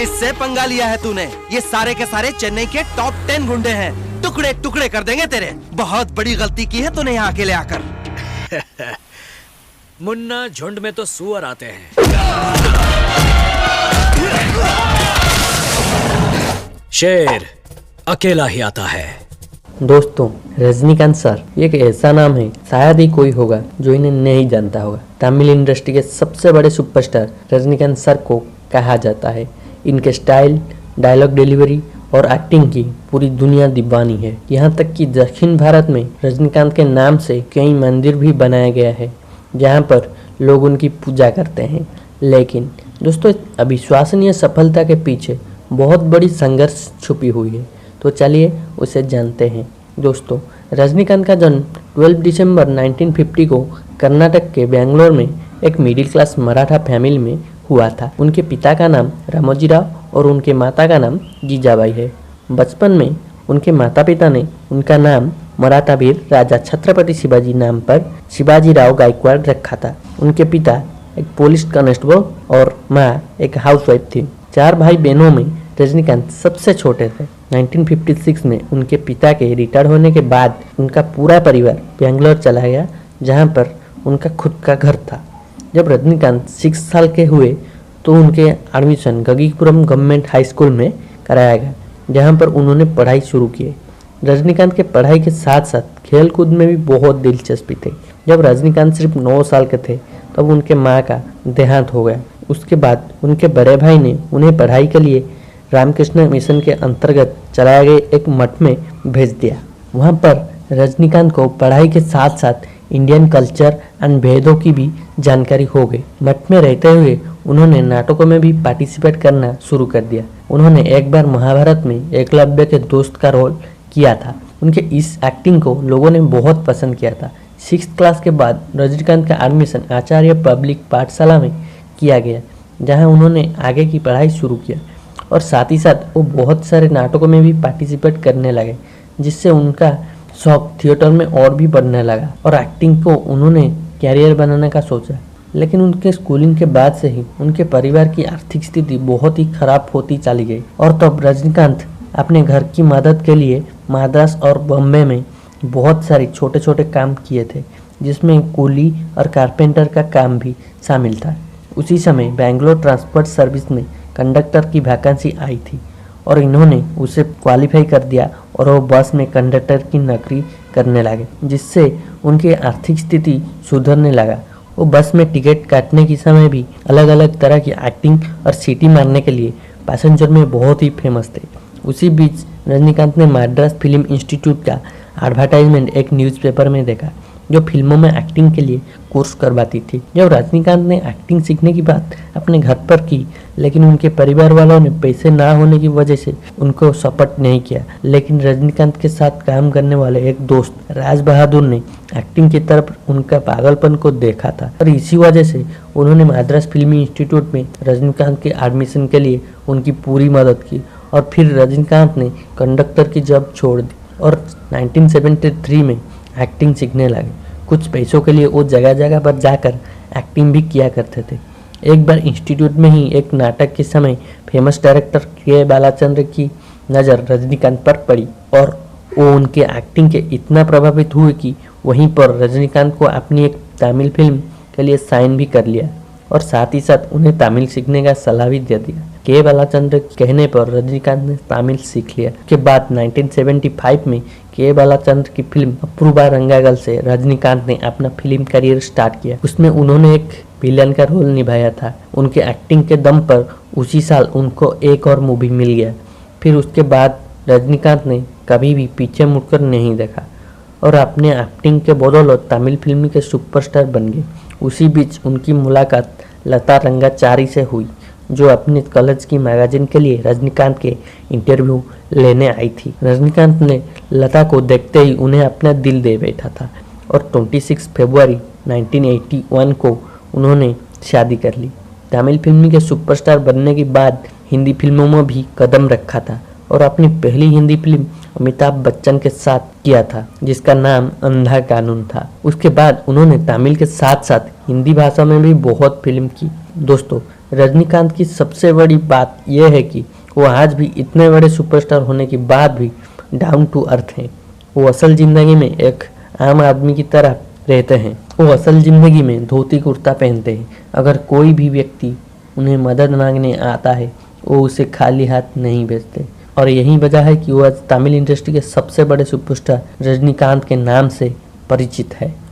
किससे पंगा लिया है तूने? ये सारे के सारे चेन्नई के टॉप 10 गुंडे हैं। टुकड़े टुकड़े कर देंगे तेरे। बहुत बड़ी गलती की है तूने यहाँ अकेले आकर। मुन्ना, झुंड में तो सुअर आते हैं। शेर अकेला ही आता है। दोस्तों, रजनीकांत सर एक ऐसा नाम है, शायद ही कोई होगा जो इन्हें नहीं जानता होगा। तमिल इंडस्ट्री के सबसे बड़े सुपरस्टार रजनीकांत सर को कहा जाता है। इनके स्टाइल, डायलॉग डिलीवरी और एक्टिंग की पूरी दुनिया दीवानी है। यहाँ तक कि दक्षिण भारत में रजनीकांत के नाम से कई मंदिर भी बनाया गया है, जहाँ पर लोग उनकी पूजा करते हैं। लेकिन दोस्तों, अविश्वसनीय सफलता के पीछे बहुत बड़ी संघर्ष छुपी हुई है। तो चलिए उसे जानते हैं। दोस्तों, रजनीकांत का जन्म 12 दिसंबर 1950 को कर्नाटक के बेंगलोर में एक मिडिल क्लास मराठा फैमिली में हुआ था। उनके पिता का नाम रामोजीराव और उनके माता का नाम जीजाबाई है। बचपन में उनके माता पिता ने उनका नाम मराठा वीर राजा छत्रपति शिवाजी नाम पर शिवाजीराव गायकवाड़ रखा था। उनके पिता एक पुलिस कांस्टेबल और माँ एक हाउसवाइफ थी। 4 भाई बहनों में रजनीकांत सबसे छोटे थे। 1956 में उनके पिता के रिटायर होने के बाद उनका पूरा परिवार बेंगलोर चला गया, जहां पर उनका खुद का घर था। जब रजनीकांत 6 साल के हुए तो उनके एडमिशन गगीपुरम गवर्नमेंट हाई स्कूल में कराया गया, जहां पर उन्होंने पढ़ाई शुरू की। रजनीकांत के पढ़ाई के साथ साथ खेल कूद में भी बहुत दिलचस्पी थी। जब रजनीकांत सिर्फ 9 साल के थे तब उनके माँ का देहांत हो गया। उसके बाद उनके बड़े भाई ने उन्हें पढ़ाई के लिए रामकृष्ण मिशन के अंतर्गत चलाए गए एक मठ में भेज दिया। वहाँ पर रजनीकांत को पढ़ाई के साथ साथ इंडियन कल्चर एंड वेदों की भी जानकारी हो गई। मठ में रहते हुए उन्होंने नाटकों में भी पार्टिसिपेट करना शुरू कर दिया। उन्होंने एक बार महाभारत में एकलव्य के दोस्त का रोल किया था। उनके इस एक्टिंग को लोगों ने बहुत पसंद किया था। 6th क्लास के बाद रजनीकांत का एडमिशन आचार्य पब्लिक पाठशाला में किया गया, जहां उन्होंने आगे की पढ़ाई शुरू किया और साथ ही साथ वो बहुत सारे नाटकों में भी पार्टिसिपेट करने लगे, जिससे उनका शौक थिएटर में और भी बढ़ने लगा और एक्टिंग को उन्होंने कैरियर बनाने का सोचा। लेकिन उनके स्कूलिंग के बाद से ही उनके परिवार की आर्थिक स्थिति बहुत ही खराब होती चली गई और तब रजनीकांत अपने घर की मदद के लिए मद्रास और बॉम्बे में बहुत सारे छोटे छोटे काम किए थे, जिसमें कूली और कारपेंटर का काम भी शामिल था। उसी समय बेंगलोर ट्रांसपोर्ट सर्विस में कंडक्टर की वैकेंसी आई थी और इन्होंने उसे क्वालिफाई कर दिया और वो बस में कंडक्टर की नौकरी करने लगे, जिससे उनकी आर्थिक स्थिति सुधरने लगा। वो बस में टिकट काटने के समय भी अलग अलग तरह की एक्टिंग और सीटी मारने के लिए पैसेंजर में बहुत ही फेमस थे। उसी बीच रजनीकांत ने मद्रास फिल्म इंस्टीट्यूट का एडवर्टाइजमेंट एक न्यूज़पेपर में देखा, जो फिल्मों में एक्टिंग के लिए कोर्स करवाती थी। जब रजनीकांत ने एक्टिंग सीखने की बात अपने घर पर की, लेकिन उनके परिवार वालों ने पैसे ना होने की वजह से उनको सपोर्ट नहीं किया। लेकिन रजनीकांत के साथ काम करने वाले एक दोस्त राज बहादुर ने एक्टिंग की तरफ उनका पागलपन को देखा था और इसी वजह से उन्होंने मद्रास फिल्मी इंस्टीट्यूट में रजनीकांत के एडमिशन के लिए उनकी पूरी मदद की और फिर रजनीकांत ने कंडक्टर की जॉब छोड़ दी और 1973 में एक्टिंग सीखने लगे। कुछ पैसों के लिए वो जगह जगह पर जाकर एक्टिंग भी किया करते थे। एक बार इंस्टीट्यूट में ही एक नाटक के समय फेमस डायरेक्टर के बालाचंद्र की नज़र रजनीकांत पर पड़ी और वो उनके एक्टिंग के इतना प्रभावित हुए कि वहीं पर रजनीकांत को अपनी एक तमिल फिल्म के लिए साइन भी कर लिया और साथ ही साथ उन्हें तमिल सीखने का सलाह भी दे दिया। के बालाचंद्र के कहने पर रजनीकांत ने तमिल सीख लिया। के बाद 1975 में के बालाचंद्र की फिल्म अपूर्वा रंगागल से रजनीकांत ने अपना फिल्म करियर स्टार्ट किया। उसमें उन्होंने एक विलन का रोल निभाया था। उनके एक्टिंग के दम पर उसी साल उनको एक और मूवी मिल गया। फिर उसके बाद रजनीकांत ने कभी भी पीछे मुड़कर नहीं देखा और अपने एक्टिंग के बदौलत तमिल फिल्म के सुपरस्टार बन गए। उसी बीच उनकी मुलाकात लता रंगाचारी से हुई, जो अपने कॉलेज की मैगजीन के लिए रजनीकांत के इंटरव्यू लेने आई थी। रजनीकांत ने लता को देखते ही उन्हें अपना दिल दे बैठा था और 26 फरवरी 1981 को उन्होंने शादी कर ली। तमिल फिल्म के सुपरस्टार बनने के बाद हिंदी फिल्मों में भी कदम रखा था और अपनी पहली हिंदी फिल्म अमिताभ बच्चन के साथ किया था, जिसका नाम अंधा कानून था। उसके बाद उन्होंने तमिल के साथ साथ हिंदी भाषा में भी बहुत फिल्म की। दोस्तों, रजनीकांत की सबसे बड़ी बात यह है कि वो आज भी इतने बड़े सुपरस्टार होने के बाद भी डाउन टू अर्थ हैं। वो असल जिंदगी में एक आम आदमी की तरह रहते हैं। वो असल जिंदगी में धोती कुर्ता पहनते हैं। अगर कोई भी व्यक्ति उन्हें मदद मांगने आता है वो उसे खाली हाथ नहीं भेजते। और यही वजह है कि वो आज तमिल इंडस्ट्री के सबसे बड़े सुपरस्टार रजनीकांत के नाम से परिचित है।